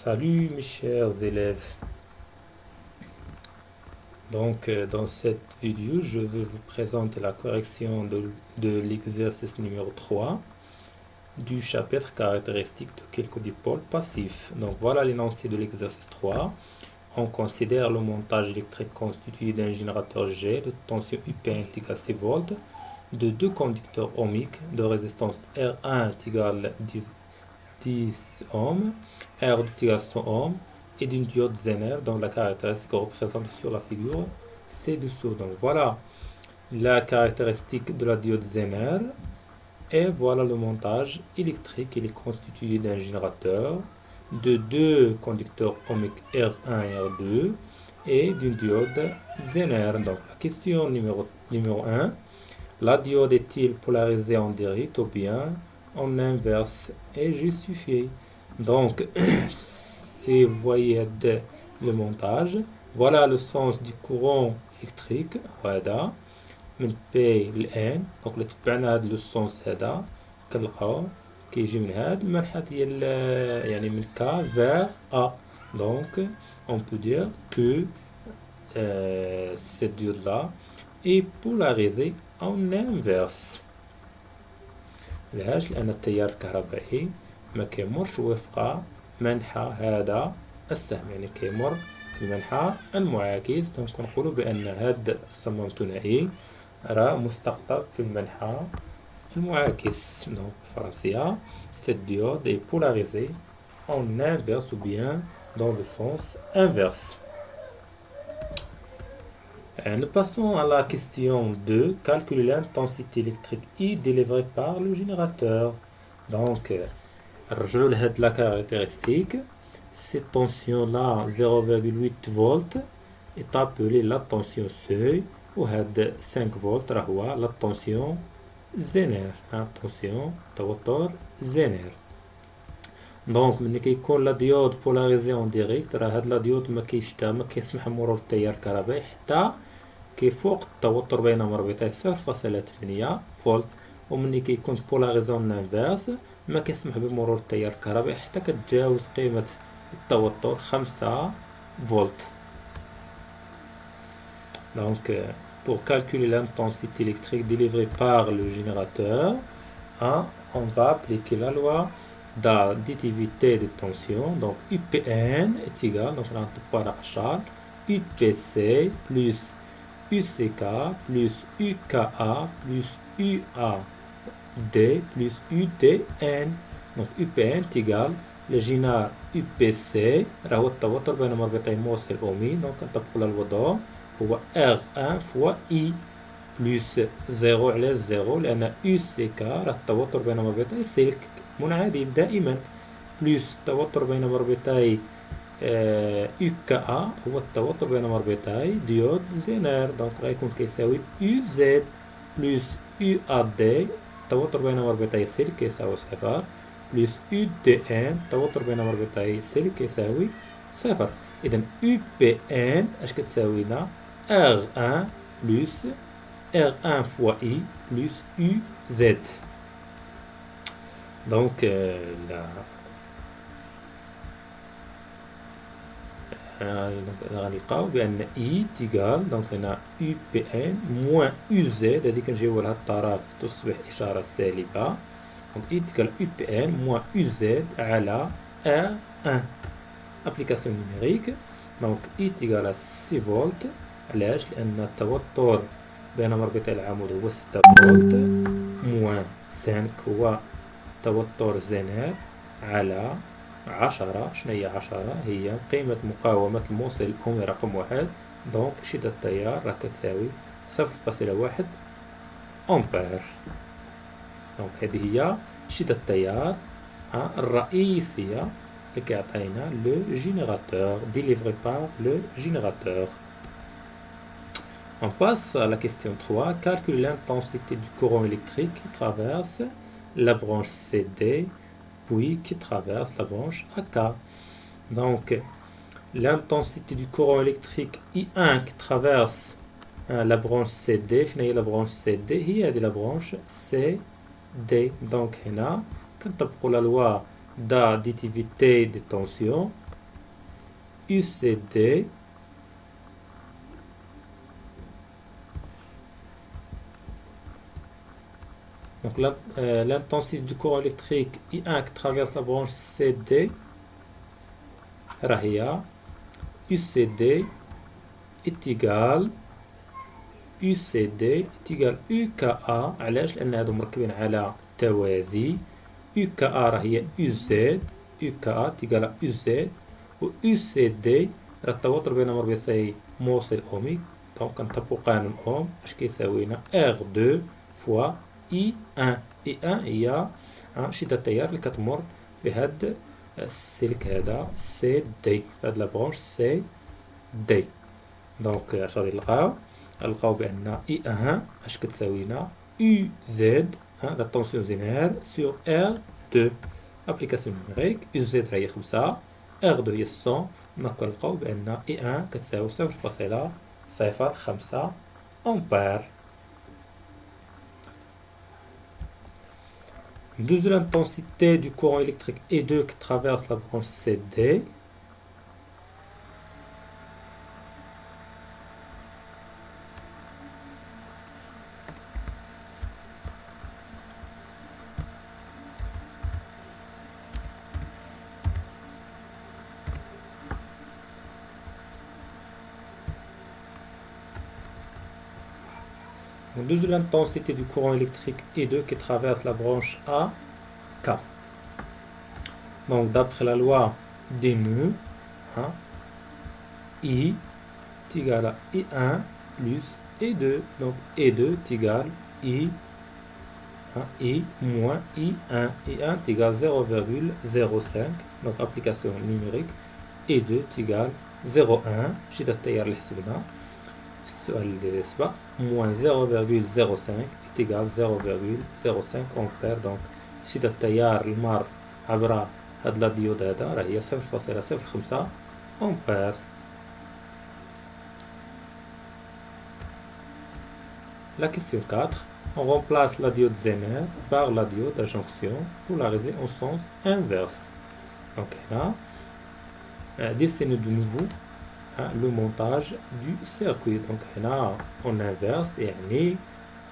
Salut mes chers élèves. Dans cette vidéo, je vais vous présenter la correction de l'exercice numéro 3 du chapitre caractéristiques de quelques dipôles passifs. Donc, voilà l'énoncé de l'exercice 3. On considère le montage électrique constitué d'un générateur G de tension UP1 égale 6 volts, de deux conducteurs ohmiques de résistance R1 égale 10 ohms, R2 égale 100 ohms, et d'une diode Zener dont la caractéristique représentée sur la figure ci-dessous. Donc voilà la caractéristique de la diode Zener et voilà le montage électrique. Il est constitué d'un générateur, de deux conducteurs ohmiques R1 et R2 et d'une diode Zener. Donc la question numéro 1, la diode est-il polarisée en direct ou bien en inverse et justifiée? Donc si vous voyez le montage, voilà le sens du courant électrique. هذا من P ل N. donc اللي تبعنا هذا لو سونس هذا كنلقاو كيجي من هذا المنحى ديال يعني من K vers A. donc on peut dire que cette diode là est polarisée en inverse. علاش؟ لأن التيار الكهربائي ما كيمرش وفق منحى هذا السهم، يعني كيمر في المنحى المعاكس. دونك كنقولوا بأن هذا الصمام الثنائي راه مستقطب في المنحى المعاكس. دونك بالفرنسية cette diode est polarisée en inverse ou bien dans le sens inverse. Nous passons à la question 2. Calculer l'intensité électrique I délivrée par le générateur. Donc, نرجعوا لهاد la caractéristique. Cette tension-là, 0,8 volts, est appelée la tension seuil. وهاد 5 volts راه هو la tension Zener. Tension توتر Zener. دونك ملي كيكون لا ديود بولاريزي اون ديريكت، راه هاد لا ديود ما كيسمح بمرور التيار الكهربائي حتى كيفوق التوتر بين مربوطيه 0.8 فولت. وملي كيكون بولاريزي اون انفيرس ما كيسمح بمرور التيار الكهربائي حتى كتجاوز قيمة التوتر 5 فولت. Donc, pour calculer l'intensité électrique délivrée par le générateur, on va appliquer la loi d'additivité de tension. Donc, UPN est égal, donc on a à achat, UPC plus UCK plus UKA plus UAD plus UTN. donc UPN est égal لجينا UPC راه هو التوتر بين مربطين موصل أومي. دونك كنطبقو على الوضوح هو R1 فوا I بلس 0 على 0 لأن UCK راه التوتر بين مربطي سلك منعدم دائما، بلس التوتر بين مربطي UKA هو التوتر بين مربطي ديود زينر. دونك غيكون كيساوي UZ بلس UAD التوتر بين مربطي سلك كيساوي 0 بلس UTN التوتر بين مربطي سلك كيساوي 0. إذا UPN اش كتساوي لنا R1 بلس R1 فوا I بلس UZ. دونك غنلقاو بأن I تيغال دونك هنا UPN موان UZ، هادي كنجيو لها الطرف تصبح إشارة سالبة. دونك I تيغال UPN موان UZ على R1. ابليكاسيون نيميريك. دونك I تيغال 6 فولت. علاش؟ لأن التوتر بين مربطي العمود هو 6 فولت موان 5 هو توتر زينر على 10. شنو هي 10؟ هي قيمة مقاومة الموصل الأومي رقم 1. دونك شدة التيار راه كتساوي 0.1 أمبير. دونك هذه هي شدة التيار الرئيسية اللي كيعطينا لو جينيراتور délivré par le générateur. On passe à la question 3. Calcule l'intensité du courant électrique qui traverse la branche CD puis qui traverse la branche AK. Donc, l'intensité du courant électrique I1 qui traverse la branche CD. فين هي la branche CD؟ هي هذه la branche CD. donc هنا كنطبقوا la loi d'additivité de tension. UCD donc l'intensité du courant électrique I1 qui traverse la branche CD راهي UCD est égal UCD est égal UKA علاش؟ لأن هادو مركبين على توازي UKA راهي UZ UKA تيقال UZ و UCD راه التوتر بين مربطي موصل أومي دونك كنطبقو قانون أوم اش كيساوينا R2 فوا I1 I1 هي شدة التيار اللي كتمر في هاد السلك هذا سي دي في هاد لابرونش سي دي دونك اش غادي نلقاو بأن I1 اش كتساوينا UZ لا طونسيون زينير سور R2 ابليكاسيون نيميريك UZ هي 5 R2 هي 100 دونك كنلقاو بأن I1 كتساوي 0.05 أمبير. Nous l'intensité du courant électrique E2 qui traverse la branche CD. Nous l'intensité du courant électrique E2 qui traverse la branche A. K. Donc d'après la loi des nœuds, I est égal à I1 plus E2. Donc E2 est égal I, I moins I1. I1 est égal à 0,05. Donc application numérique E2 est égal à 0,1. شدة التيار اللي حسبنا في السؤال اللي سبق moins 0,05 est égal à 0,05 أمبير. donc شدة التيار المار عبر هاد لا ديود هذا راهي 0.05 أمبير. La question 4. On remplace la diode Zener par la diode à jonction polarisée en sens inverse. Donc là, dessinez de nouveau le montage du circuit. Donc là, on inverse يعني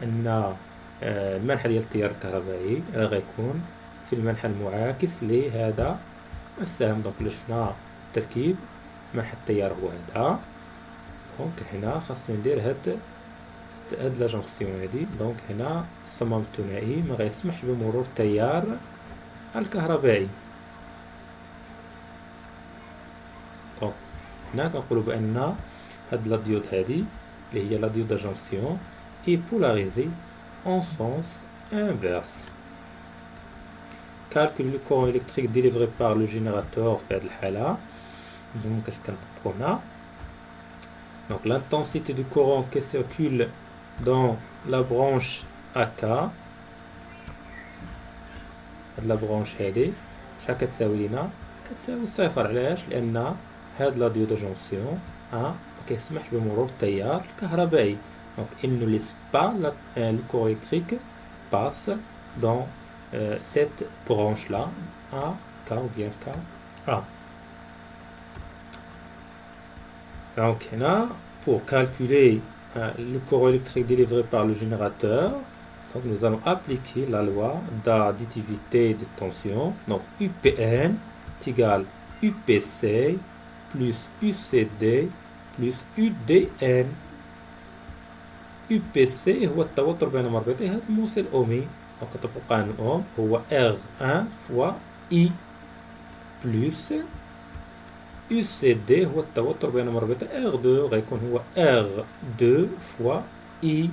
أن المنحى ديال التيار الكهربائي راه غيكون في المنحى المعاكس لهذا السهم. دونك شفنا التركيب منحى التيار هو هذا. دونك هنا خاصني ندير هاد لا جونكسيون هادي. دونك هنا الصمام الثنائي ما غيسمحش بمرور التيار الكهربائي. دونك هنا كنقولوا بان هاد لا ديود هادي اللي هي لا ديود دا جونكسيون اي بولاريزي en sens inverse. Calcule le courant électrique délivré par le générateur في هذه الحالة. donc اش كنطبقو هنا. donc l'intensité du courant qui circule dans la branche AK هاد لا برونش هادي شحال كتساوي لينا؟ كتساوي صفر. علاش؟ لأن هاد لا ديود جونكسيون ما كيسمحش بمرور التيار الكهربائي. donc il ne laisse pas le courant électrique passe dans cette branche là AK ou bien KA. donc هنا pour calculer le courant électrique délivré par le générateur, donc nous allons appliquer la loi d'additivité de tension. donc UPN est égal à UPC plus UCD plus UDN. UPC هو التوتر بين مربطي هذا الموصل أومي. donc كنطبقو قانون أوم هو R1 فوا I plus UCD هو التوتر بين مربطي R2 غيكون هو R2 فوا I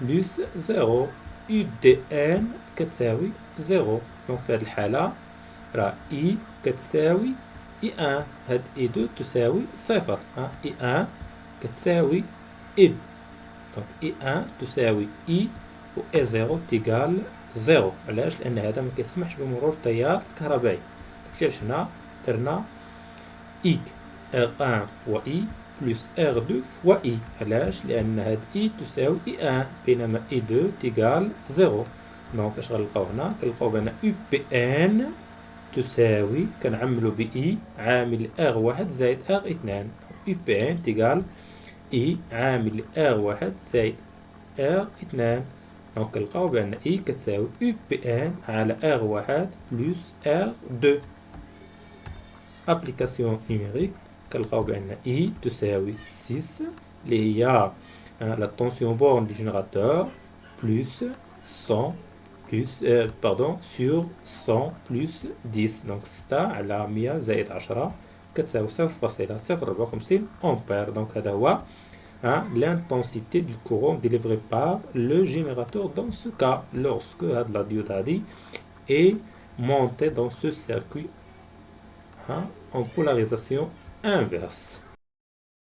plus 0. UDN كتساوي 0. donc في هذه الحالة راه I كتساوي I1. هاد I2 تساوي صفر. I1 كتساوي I. donc I1 تساوي I و I0 تيقال 0. علاش؟ لأن هذا ما كيسمحش بمرور التيار الكهربائي. داكشي هنا درنا I R1 فوا I بلس R2 فوا I. علاش؟ لأن هاد I تساوي I1 بينما I2 تيقال 0. دونك اش غنلقاو هنا؟ كنلقاو بأن UPN تساوي كنعملو ب I عامل R1 زائد R2 UP1 تيقال I عامل R1 زائد R2 دونك كنلقاو بأن I كتساوي UP1 على R1 بلس R2. ابليكاسيون نيميريك كنلقاو بأن I تساوي 6 اللي هي لا طونسيون بورن دو جينيراتور بلس 100 plus, pardon, sur 100 plus 10 donc 6 على 100 زائد 10 كتساوي 0.054 ampères donc هذا هو l'intensité du courant délivré par le générateur dans ce cas lorsque la diode هذه est montée dans ce circuit en polarisation inverse.